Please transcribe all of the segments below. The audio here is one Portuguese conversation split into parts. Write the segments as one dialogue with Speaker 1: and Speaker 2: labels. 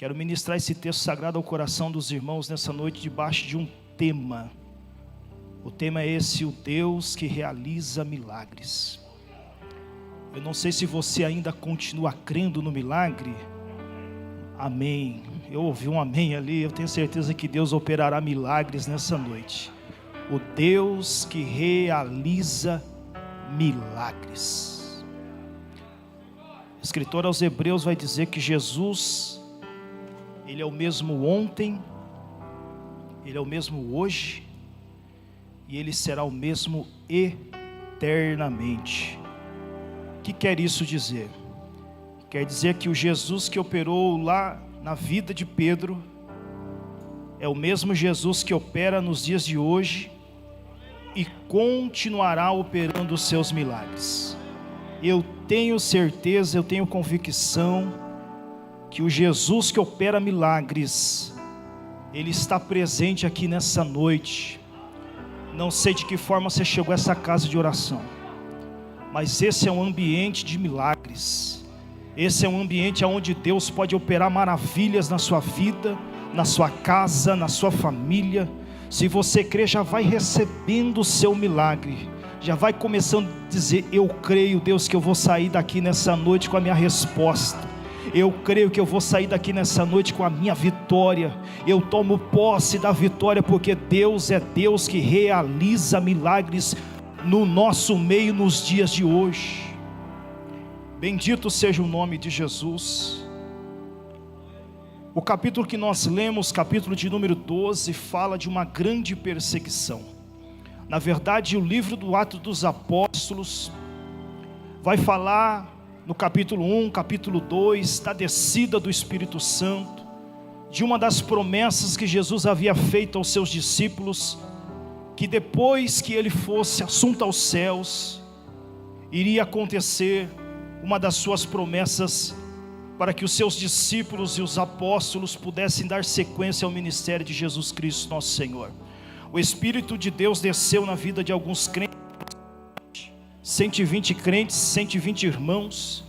Speaker 1: Quero ministrar esse texto sagrado ao coração dos irmãos nessa noite, debaixo de um tema. O tema é esse: o Deus que realiza milagres. Eu não sei se você ainda continua crendo no milagre. Amém. Eu ouvi um amém ali. Eu tenho certeza que Deus operará milagres nessa noite. O Deus que realiza milagres. O escritor aos Hebreus vai dizer que Jesus, Ele é o mesmo ontem, Ele é o mesmo hoje, e Ele será o mesmo eternamente. O que quer isso dizer? Quer dizer que o Jesus que operou lá na vida de Pedro é o mesmo Jesus que opera nos dias de hoje e continuará operando os seus milagres. Eu tenho certeza, eu tenho convicção que o Jesus que opera milagres, Ele está presente aqui nessa noite. Não sei de que forma você chegou a essa casa de oração, mas esse é um ambiente de milagres. Esse é um ambiente onde Deus pode operar maravilhas na sua vida, na sua casa, na sua família. Se você crê, já vai recebendo o seu milagre, já vai começando a dizer: eu creio, Deus, que eu vou sair daqui nessa noite com a minha resposta. Eu creio que eu vou sair daqui nessa noite com a minha vitória. Eu tomo posse da vitória, porque Deus é Deus que realiza milagres no nosso meio nos dias de hoje. Bendito seja o nome de Jesus. O capítulo que nós lemos, capítulo de número 12, fala de uma grande perseguição. Na verdade, o livro do Atos dos Apóstolos vai falar no capítulo 1, capítulo 2, da descida do Espírito Santo, de uma das promessas que Jesus havia feito aos seus discípulos, que depois que ele fosse assunto aos céus, iria acontecer uma das suas promessas, para que os seus discípulos e os apóstolos pudessem dar sequência ao ministério de Jesus Cristo nosso Senhor. O Espírito de Deus desceu na vida de alguns crentes, 120 crentes, 120 irmãos,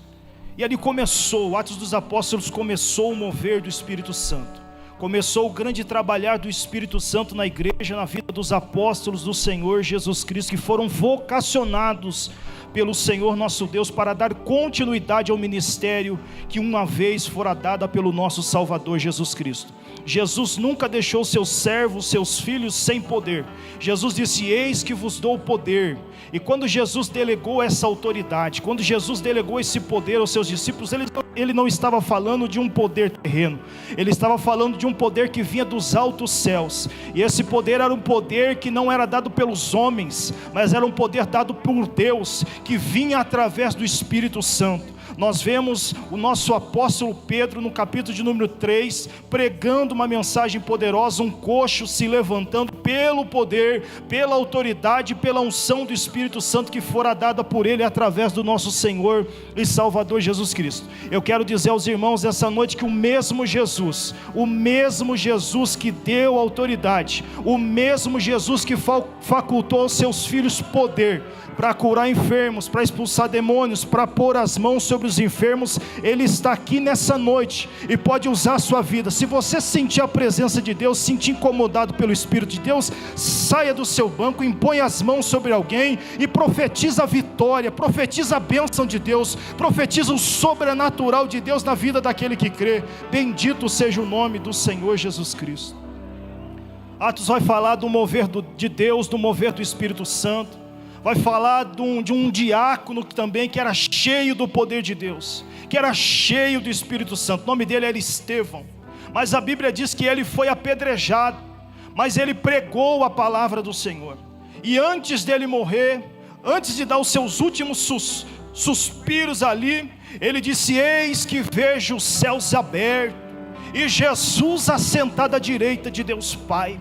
Speaker 1: e ali começou, o Atos dos Apóstolos começou o mover do Espírito Santo, começou o grande trabalhar do Espírito Santo na igreja, na vida dos apóstolos do Senhor Jesus Cristo, que foram vocacionados pelo Senhor nosso Deus para dar continuidade ao ministério que uma vez fora dada pelo nosso Salvador Jesus Cristo. Jesus nunca deixou seus servos, seus filhos sem poder. Jesus disse: eis que vos dou poder. E quando Jesus delegou essa autoridade, quando Jesus delegou esse poder aos seus discípulos, ele não estava falando de um poder terreno, ele estava falando de um poder que vinha dos altos céus. E esse poder era um poder que não era dado pelos homens, mas era um poder dado por Deus, que vinha através do Espírito Santo. Nós vemos o nosso apóstolo Pedro no capítulo de número 3, pregando uma mensagem poderosa, um coxo se levantando pelo poder, pela autoridade, pela unção do Espírito Santo que fora dada por ele através do nosso Senhor e Salvador Jesus Cristo. Eu quero dizer aos irmãos essa noite que o mesmo Jesus que deu autoridade, o mesmo Jesus que facultou aos seus filhos poder para curar enfermos, para expulsar demônios, para pôr as mãos sobre os enfermos, Ele está aqui nessa noite e pode usar a sua vida. Se você sentir a presença de Deus, sentir incomodado pelo Espírito de Deus, saia do seu banco, impõe as mãos sobre alguém e profetiza a vitória, profetiza a bênção de Deus, profetiza o sobrenatural de Deus na vida daquele que crê. Bendito seja o nome do Senhor Jesus Cristo. Atos vai falar do mover de Deus, do mover do Espírito Santo. Vai falar de um diácono também que era cheio do poder de Deus, que era cheio do Espírito Santo. O nome dele era Estevão. Mas a Bíblia diz que ele foi apedrejado, mas ele pregou a palavra do Senhor. E antes dele morrer, antes de dar os seus últimos suspiros ali, ele disse: eis que vejo os céus abertos e Jesus assentado à direita de Deus Pai.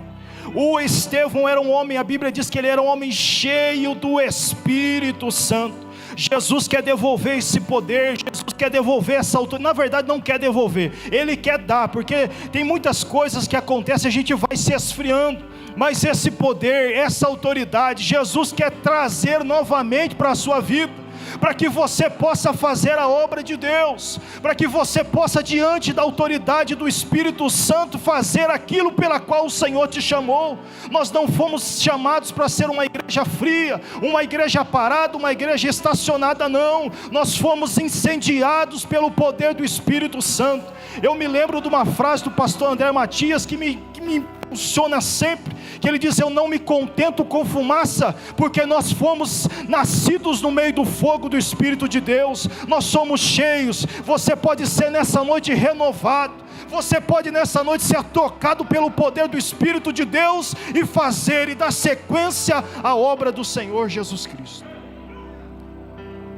Speaker 1: O Estevão era um homem, a Bíblia diz que ele era um homem cheio do Espírito Santo. Jesus quer devolver esse poder, Jesus quer devolver essa autoridade. Na verdade não quer devolver, Ele quer dar, porque tem muitas coisas que acontecem, a gente vai se esfriando, mas esse poder, essa autoridade, Jesus quer trazer novamente para a sua vida. para que você possa fazer a obra de Deus, para que você possa, diante da autoridade do Espírito Santo, fazer aquilo pela qual o Senhor te chamou. Nós não fomos chamados para ser uma igreja fria, uma igreja parada, uma igreja estacionada, não. Nós fomos incendiados pelo poder do Espírito Santo. Eu me lembro de uma frase do pastor André Matias que me impulsiona sempre, que ele diz: eu não me contento com fumaça, porque nós fomos nascidos no meio do fogo do Espírito de Deus, nós somos cheios. Você pode ser nessa noite renovado, você pode nessa noite ser tocado pelo poder do Espírito de Deus e fazer e dar sequência à obra do Senhor Jesus Cristo.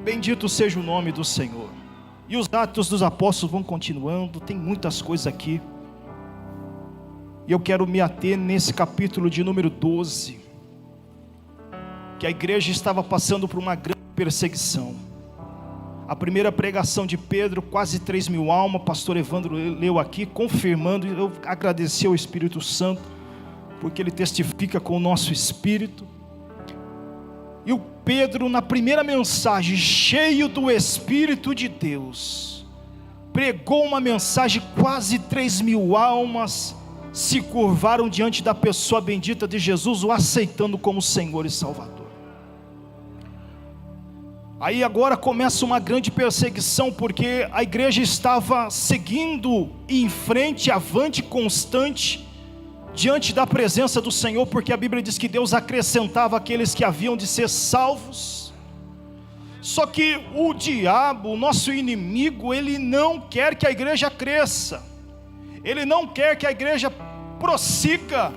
Speaker 1: Bendito seja o nome do Senhor. E os Atos dos Apóstolos vão continuando, tem muitas coisas aqui, e eu quero me ater nesse capítulo de número 12, que a igreja estava passando por uma grande perseguição. A primeira pregação de Pedro, quase 3.000 almas, pastor Evandro leu aqui, confirmando. Eu agradeci ao Espírito Santo, porque ele testifica com o nosso espírito. E o Pedro, na primeira mensagem, cheio do Espírito de Deus, pregou uma mensagem, quase 3.000 almas se curvaram diante da pessoa bendita de Jesus, o aceitando como Senhor e Salvador. Aí agora começa uma grande perseguição, porque a igreja estava seguindo em frente, avante, constante, diante da presença do Senhor, porque a Bíblia diz que Deus acrescentava aqueles que haviam de ser salvos. Só que o diabo, o nosso inimigo, ele não quer que a igreja cresça, ele não quer que a igreja prossiga.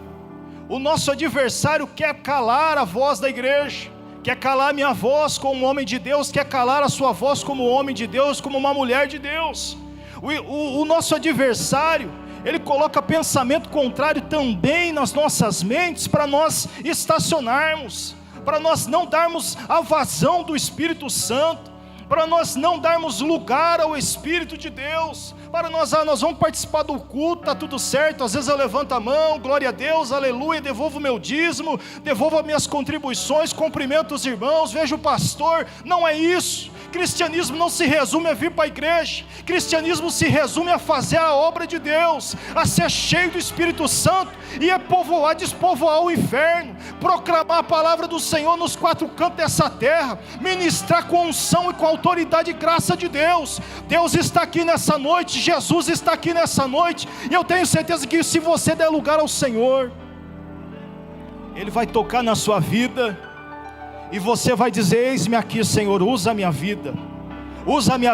Speaker 1: O nosso adversário quer calar a voz da igreja, quer calar a minha voz como homem de Deus, quer calar a sua voz como homem de Deus, como uma mulher de Deus. O nosso adversário, ele coloca pensamento contrário também nas nossas mentes, para nós estacionarmos, para nós não darmos a vazão do Espírito Santo, para nós não darmos lugar ao Espírito de Deus, para nós vamos participar do culto, está tudo certo, às vezes eu levanto a mão, glória a Deus, aleluia, devolvo o meu dízimo, devolvo as minhas contribuições, cumprimento os irmãos, vejo o pastor. Não é isso. Cristianismo não se resume a vir para a igreja, cristianismo se resume a fazer a obra de Deus, a ser cheio do Espírito Santo, e a povoar, despovoar o inferno, proclamar a palavra do Senhor nos quatro cantos dessa terra, ministrar com unção e com autoridade e graça de Deus. Deus está aqui nessa noite, Jesus está aqui nessa noite, e eu tenho certeza que se você der lugar ao Senhor, Ele vai tocar na sua vida, e você vai dizer: eis-me aqui, Senhor, usa a minha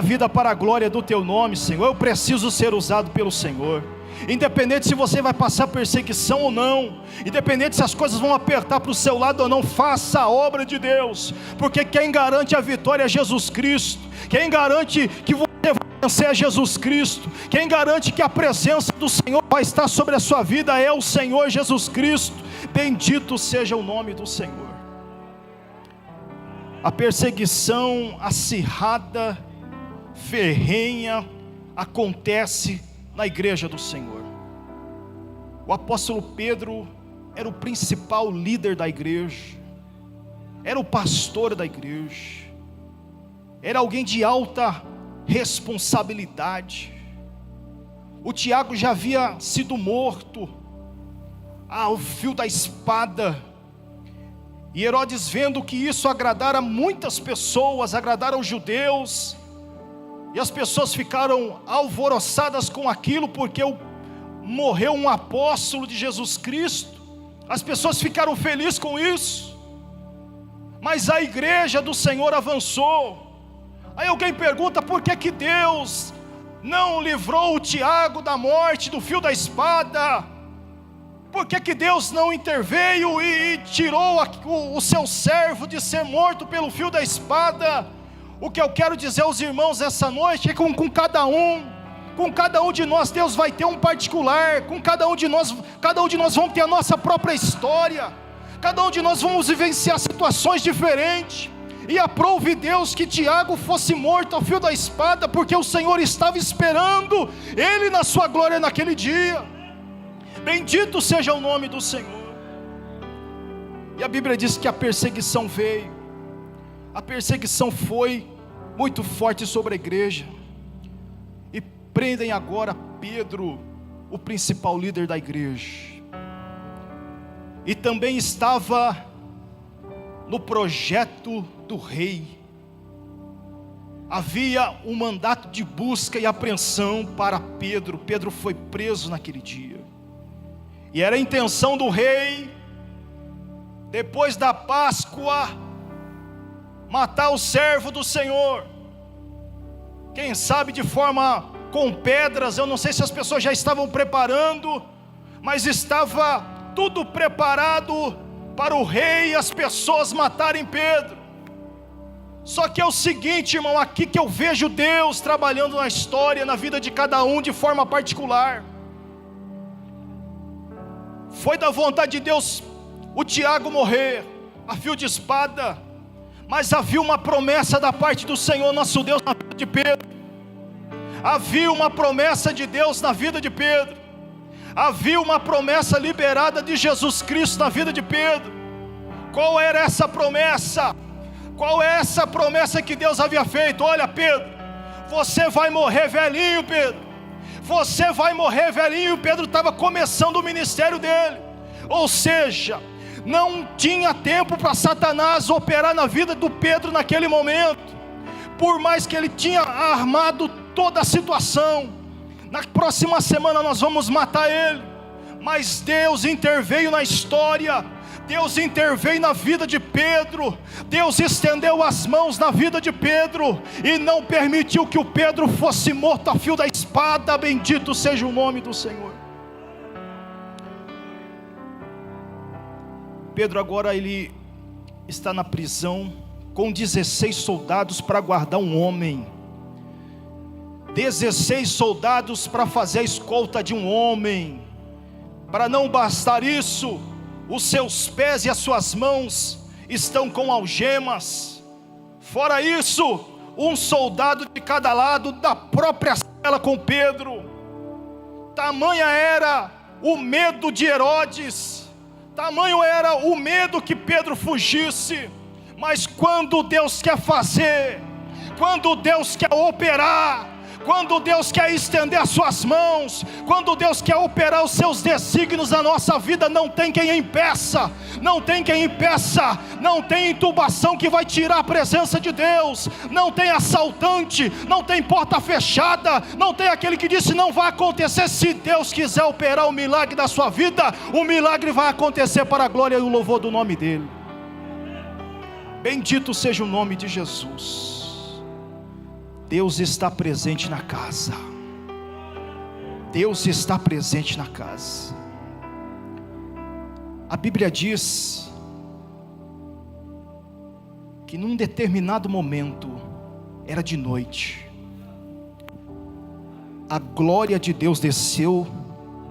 Speaker 1: vida para a glória do Teu nome, Senhor. Eu preciso ser usado pelo Senhor. Independente se você vai passar perseguição ou não, independente se as coisas vão apertar para o seu lado ou não, faça a obra de Deus, porque quem garante a vitória é Jesus Cristo, quem garante que você vai vencer é Jesus Cristo, quem garante que a presença do Senhor vai estar sobre a sua vida é o Senhor Jesus Cristo. Bendito seja o nome do Senhor. A perseguição acirrada, ferrenha, acontece na igreja do Senhor. O apóstolo Pedro era o principal líder da igreja, era o pastor da igreja, era alguém de alta responsabilidade. O Tiago já havia sido morto ao fio da espada, e Herodes, vendo que isso agradara muitas pessoas, agradara aos judeus, e as pessoas ficaram alvoroçadas com aquilo, porque morreu um apóstolo de Jesus Cristo, as pessoas ficaram felizes com isso, mas a igreja do Senhor avançou. Aí alguém pergunta: por que Deus não livrou o Tiago da morte, do fio da espada? Por que Deus não interveio e tirou o seu servo de ser morto pelo fio da espada? O que eu quero dizer aos irmãos essa noite é que com cada um de nós Deus vai ter um particular, com cada um de nós vamos ter a nossa própria história, cada um de nós vamos vivenciar situações diferentes. E aprove Deus que Tiago fosse morto ao fio da espada, porque o Senhor estava esperando ele na sua glória naquele dia. Bendito seja o nome do Senhor. E a Bíblia diz que a perseguição veio, a perseguição foi, muito forte sobre a igreja, e prendem agora Pedro, o principal líder da igreja, e também estava no projeto do rei. Havia um mandato de busca e apreensão para Pedro. Pedro foi preso naquele dia, e era a intenção do rei, depois da Páscoa, matar o servo do Senhor, quem sabe de forma com pedras. Eu não sei se as pessoas já estavam preparando, mas estava tudo preparado para o rei e as pessoas matarem Pedro. Só que é o seguinte, irmão, aqui que eu vejo Deus trabalhando na história, na vida de cada um de forma particular. Foi da vontade de Deus o Tiago morrer a fio de espada, mas havia uma promessa da parte do Senhor nosso Deus na vida de Pedro. Havia uma promessa de Deus na vida de Pedro. Havia uma promessa liberada de Jesus Cristo na vida de Pedro. Qual era essa promessa? Qual é essa promessa que Deus havia feito? Olha, Pedro, você vai morrer velhinho, Pedro. Você vai morrer velhinho. Pedro estava começando o ministério dele. Ou seja, não tinha tempo para Satanás operar na vida do Pedro naquele momento. Por mais que ele tinha armado toda a situação, na próxima semana nós vamos matar ele. Mas Deus interveio na história. Deus interveio na vida de Pedro. Deus estendeu as mãos na vida de Pedro e não permitiu que o Pedro fosse morto a fio da espada. Bendito seja o nome do Senhor. Pedro agora ele está na prisão com 16 soldados para guardar um homem. 16 soldados para fazer a escolta de um homem. Para não bastar isso, os seus pés e as suas mãos estão com algemas. Fora isso, um soldado de cada lado da própria cela com Pedro. Tamanha era o medo de Herodes, tamanho era o medo que Pedro fugisse. Mas quando Deus quer fazer, quando Deus quer operar, quando Deus quer estender as suas mãos, quando Deus quer operar os seus desígnios na nossa vida, não tem quem impeça, não tem quem impeça, não tem intubação que vai tirar a presença de Deus, não tem assaltante, não tem porta fechada, não tem aquele que disse não vai acontecer. Se Deus quiser operar o milagre da sua vida, o milagre vai acontecer para a glória e o louvor do nome dEle. Bendito seja o nome de Jesus. Deus está presente na casa. Deus está presente na casa. A Bíblia diz que num determinado momento, era de noite, a glória de Deus desceu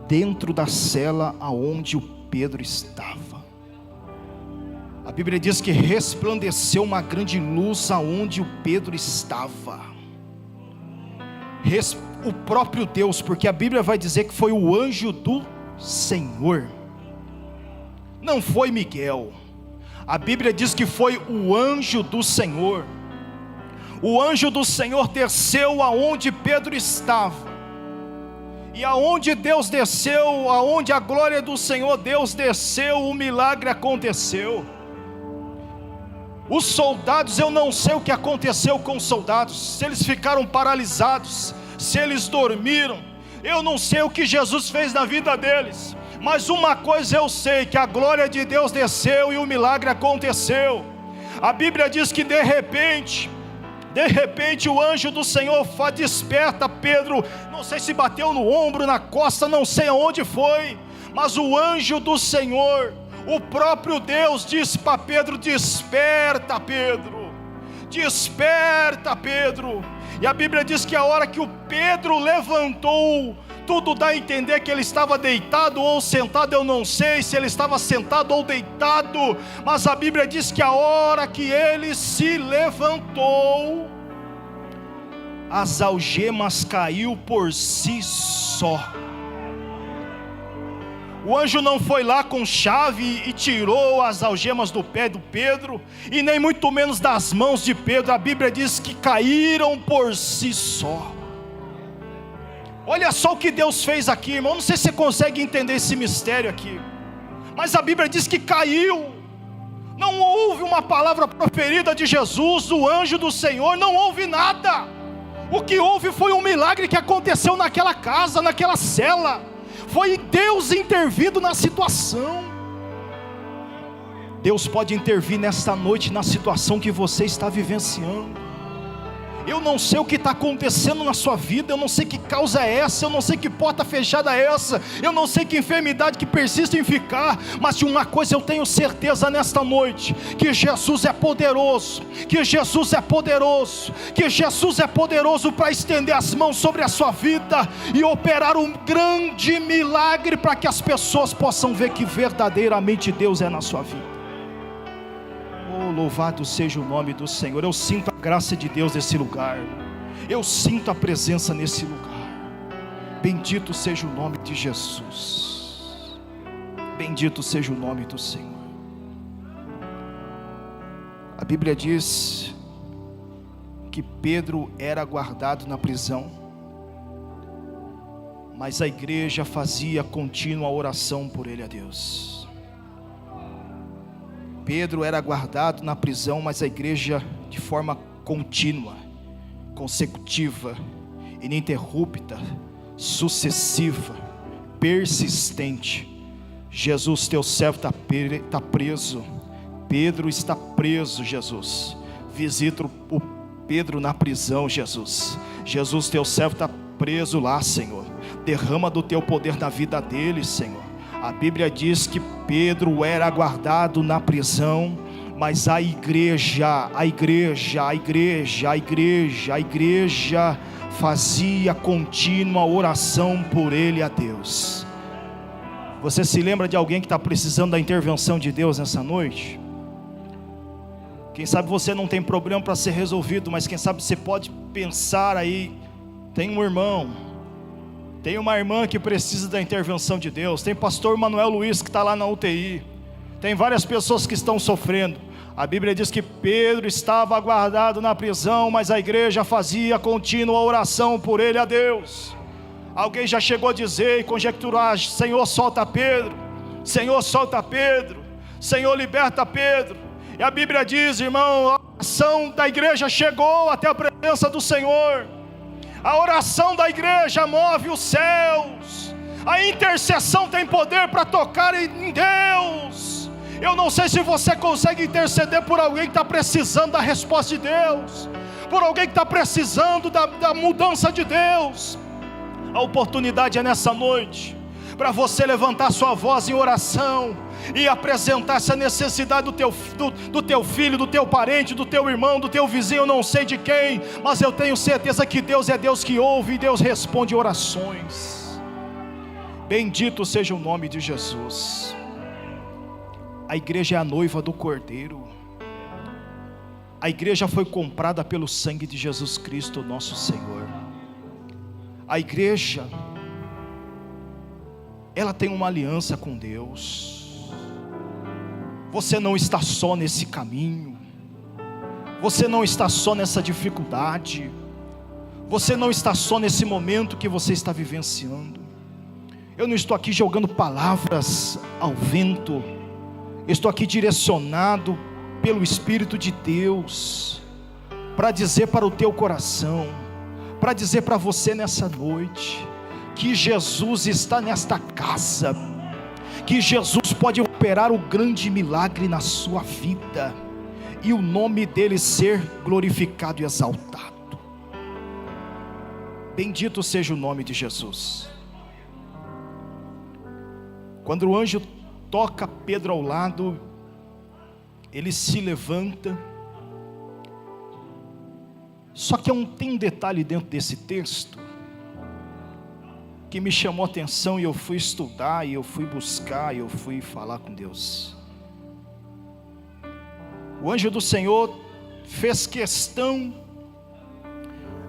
Speaker 1: dentro da cela aonde o Pedro estava. A Bíblia diz que resplandeceu uma grande luz aonde o Pedro estava. O próprio Deus, porque a Bíblia vai dizer que foi o anjo do Senhor, não foi Miguel. A Bíblia diz que foi o anjo do Senhor. O anjo do Senhor desceu aonde Pedro estava, e aonde Deus desceu, aonde a glória do Senhor Deus desceu, o milagre aconteceu. Os soldados, eu não sei o que aconteceu com os soldados, se eles ficaram paralisados, se eles dormiram, eu não sei o que Jesus fez na vida deles, mas uma coisa eu sei, que a glória de Deus desceu e o milagre aconteceu. A Bíblia diz que de repente o anjo do Senhor desperta Pedro, não sei se bateu no ombro, na costa, não sei aonde foi, mas o anjo do Senhor, o próprio Deus disse para Pedro: desperta, Pedro, desperta, Pedro. E a Bíblia diz que a hora que o Pedro levantou, tudo dá a entender que ele estava deitado ou sentado, eu não sei se ele estava sentado ou deitado, mas a Bíblia diz que a hora que ele se levantou, as algemas caiu por si só. O anjo não foi lá com chave e tirou as algemas do pé do Pedro, e nem muito menos das mãos de Pedro. A Bíblia diz que caíram por si só. Olha só o que Deus fez aqui, irmão. Não sei se você consegue entender esse mistério aqui, mas a Bíblia diz que caiu. Não houve uma palavra proferida de Jesus, do anjo do Senhor, não houve nada. O que houve foi um milagre que aconteceu naquela casa, naquela cela. Foi Deus intervindo na situação. Deus pode intervir nesta noite na situação que você está vivenciando. Eu não sei o que está acontecendo na sua vida, eu não sei que causa é essa, eu não sei que porta fechada é essa, eu não sei que enfermidade que persiste em ficar, mas de uma coisa eu tenho certeza nesta noite: que Jesus é poderoso, que Jesus é poderoso, que Jesus é poderoso para estender as mãos sobre a sua vida e operar um grande milagre para que as pessoas possam ver que verdadeiramente Deus é na sua vida. Louvado seja o nome do Senhor. Eu sinto a graça de Deus nesse lugar, eu sinto a presença nesse lugar. Bendito seja o nome de Jesus, bendito seja o nome do Senhor. A Bíblia diz que Pedro era guardado na prisão, mas a igreja fazia contínua oração por ele a Deus. Pedro era guardado na prisão, mas a igreja, de forma contínua, consecutiva, ininterrupta, sucessiva, persistente: Jesus, teu servo está preso. Pedro está preso, Jesus. Visita o Pedro na prisão, Jesus. Jesus, teu servo está preso lá, Senhor. Derrama do teu poder na vida dele, Senhor. A Bíblia diz que Pedro era guardado na prisão, mas a igreja fazia contínua oração por ele a Deus. Você se lembra de alguém que está precisando da intervenção de Deus nessa noite? Quem sabe você não tem problema para ser resolvido, mas quem sabe você pode pensar aí: tem um irmão, tem uma irmã que precisa da intervenção de Deus. Tem pastor Manuel Luiz que está lá na UTI. Tem várias pessoas que estão sofrendo. A Bíblia diz que Pedro estava guardado na prisão, mas a igreja fazia contínua oração por ele a Deus. Alguém já chegou a dizer e conjecturar: Senhor, solta Pedro, Senhor, solta Pedro, Senhor, liberta Pedro. E a Bíblia diz, irmão, a oração da igreja chegou até a presença do Senhor. A oração da igreja move os céus. A intercessão tem poder para tocar em Deus. Eu não sei se você consegue interceder por alguém que está precisando da resposta de Deus, por alguém que está precisando da mudança de Deus. A oportunidade é nessa noite para você levantar sua voz em oração e apresentar essa necessidade do teu filho, do teu parente, do teu irmão, do teu vizinho, eu não sei de quem, mas eu tenho certeza que Deus é Deus que ouve e Deus responde orações. Bendito seja o nome de Jesus. A igreja é a noiva do Cordeiro. A igreja foi comprada pelo sangue de Jesus Cristo, nosso Senhor. A igreja, ela tem uma aliança com Deus. Você não está só nesse caminho, você não está só nessa dificuldade, você não está só nesse momento que você está vivenciando. Eu não estou aqui jogando palavras ao vento, estou aqui direcionado pelo Espírito de Deus, para dizer para o teu coração, para dizer para você nessa noite, que Jesus está nesta casa, que Jesus pode operar o grande milagre na sua vida, e o nome dele ser glorificado e exaltado. Bendito seja o nome de Jesus. Quando o anjo toca Pedro ao lado, ele se levanta. Só que tem um detalhe dentro desse texto que me chamou a atenção, e eu fui estudar, e eu fui buscar, e eu fui falar com Deus. O anjo do Senhor fez questão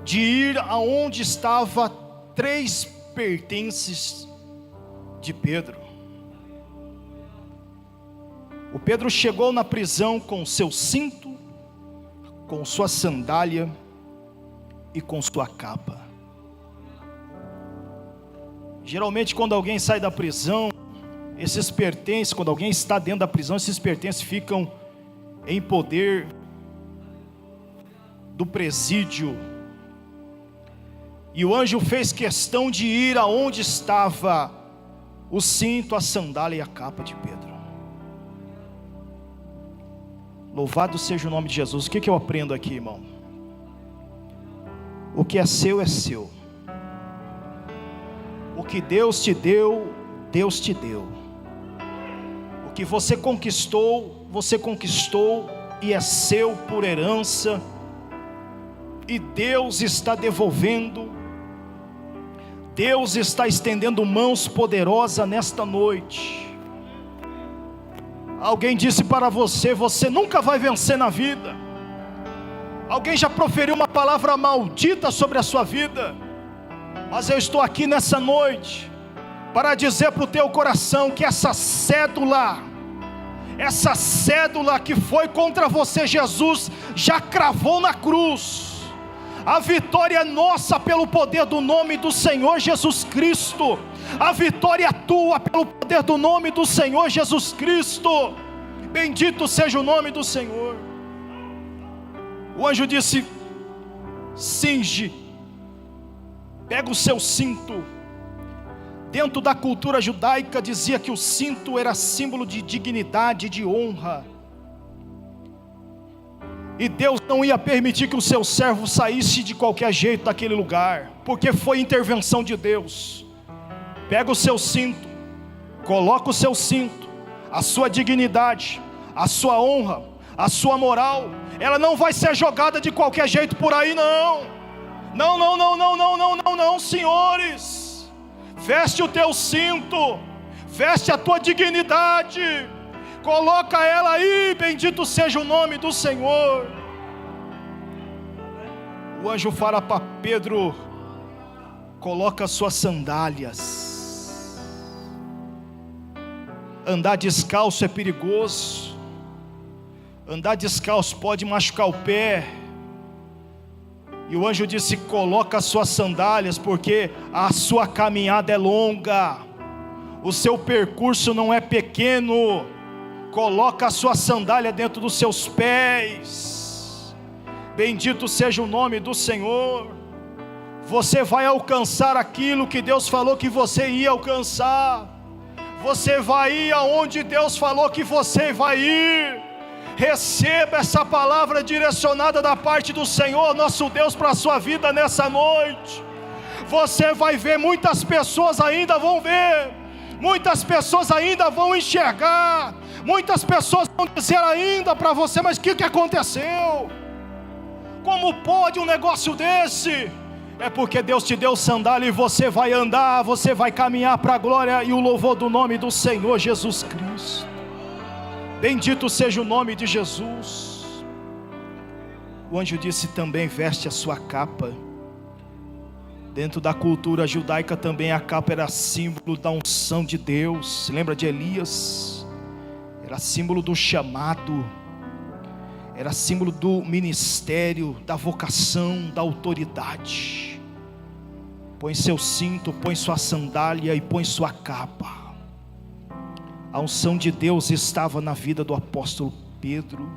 Speaker 1: de ir aonde estava 3 pertences de Pedro. O Pedro chegou na prisão com seu cinto, com sua sandália e com sua capa. Geralmente quando alguém sai da prisão, esses pertences, quando alguém está dentro da prisão, esses pertences ficam em poder do presídio. E o anjo fez questão de ir aonde estava o cinto, a sandália e a capa de Pedro. Louvado seja o nome de Jesus. O que eu aprendo aqui, irmão? O que é seu é seu. O que Deus te deu, Deus te deu. O que você conquistou e é seu por herança. E Deus está devolvendo. Deus está estendendo mãos poderosas nesta noite. Alguém disse para você: você nunca vai vencer na vida. Alguém já proferiu uma palavra maldita sobre a sua vida. Mas eu estou aqui nessa noite para dizer para o teu coração que essa cédula que foi contra você, Jesus já cravou na cruz. A vitória é nossa pelo poder do nome do Senhor Jesus Cristo. A vitória é tua pelo poder do nome do Senhor Jesus Cristo. Bendito seja o nome do Senhor. O anjo disse: cinge, pega o seu cinto. Dentro da cultura judaica dizia que o cinto era símbolo de dignidade, de honra. E Deus não ia permitir que o seu servo saísse de qualquer jeito daquele lugar, porque foi intervenção de Deus. Pega o seu cinto, coloca o seu cinto, a sua dignidade, a sua honra, a sua moral, ela não vai ser jogada de qualquer jeito por aí, não. Não, senhores. Veste o teu cinto, veste a tua dignidade, coloca ela aí, bendito seja o nome do Senhor. O anjo fala para Pedro: coloca suas sandálias. Andar descalço é perigoso. Andar descalço pode machucar o pé. E o anjo disse: coloca as suas sandálias, porque a sua caminhada é longa, o seu percurso não é pequeno. Coloca a sua sandália dentro dos seus pés. Bendito seja o nome do Senhor. Você vai alcançar aquilo que Deus falou que você ia alcançar. Você vai ir aonde Deus falou que você vai ir. Receba essa palavra direcionada da parte do Senhor nosso Deus para a sua vida nessa noite. Você vai ver, muitas pessoas ainda vão ver, muitas pessoas ainda vão enxergar, muitas pessoas vão dizer ainda para você: mas o que aconteceu? Como pode um negócio desse? É porque Deus te deu sandália e você vai andar, você vai caminhar para a glória e o louvor do nome do Senhor Jesus Cristo. Bendito seja o nome de Jesus. O anjo disse também: veste a sua capa. Dentro da cultura judaica também a capa era símbolo da unção de Deus. Lembra de Elias? Era símbolo do chamado, era símbolo do ministério, da vocação, da autoridade. Põe seu cinto, põe sua sandália e põe sua capa. A unção de Deus estava na vida do apóstolo Pedro.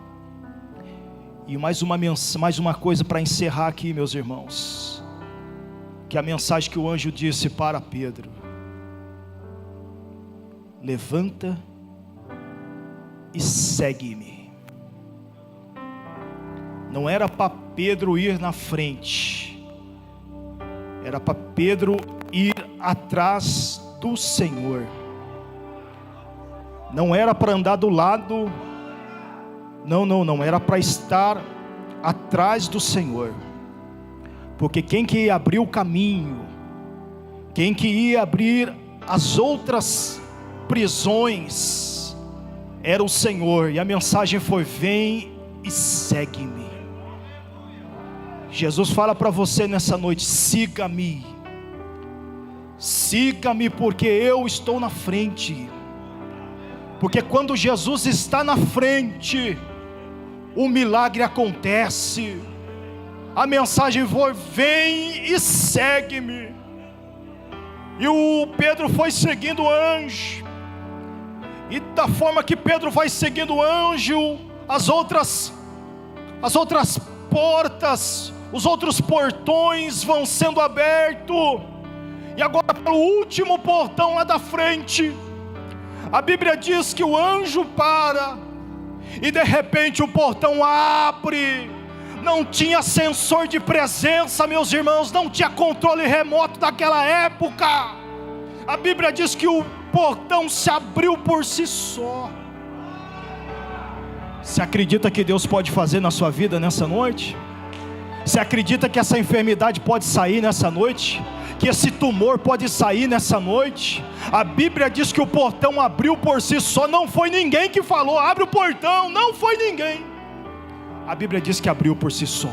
Speaker 1: E mais uma coisa para encerrar aqui, meus irmãos, que a mensagem que o anjo disse para Pedro: levanta e segue-me. Não era para Pedro ir na frente, era para Pedro ir atrás do Senhor. Não era para andar do lado, não, era para estar atrás do Senhor. Porque quem que ia abrir o caminho, quem que ia abrir as outras prisões, era o Senhor. E a mensagem foi: vem e segue-me. Jesus fala para você nessa noite: siga-me. Siga-me, porque eu estou na frente. Porque quando Jesus está na frente, o milagre acontece. A mensagem foi: vem e segue-me. E o Pedro foi seguindo o anjo. E da forma que Pedro vai seguindo o anjo, as outras portas, os outros portões vão sendo abertos. E agora pelo último portão lá da frente, a Bíblia diz que o anjo para, e de repente o portão abre. Não tinha sensor de presença, meus irmãos, não tinha controle remoto daquela época. A Bíblia diz que o portão se abriu por si só. Você acredita que Deus pode fazer na sua vida nessa noite? Você acredita que essa enfermidade pode sair nessa noite? Que esse tumor pode sair nessa noite? A Bíblia diz que o portão abriu por si só. Não foi ninguém que falou: abre o portão. Não foi ninguém. A Bíblia diz que abriu por si só.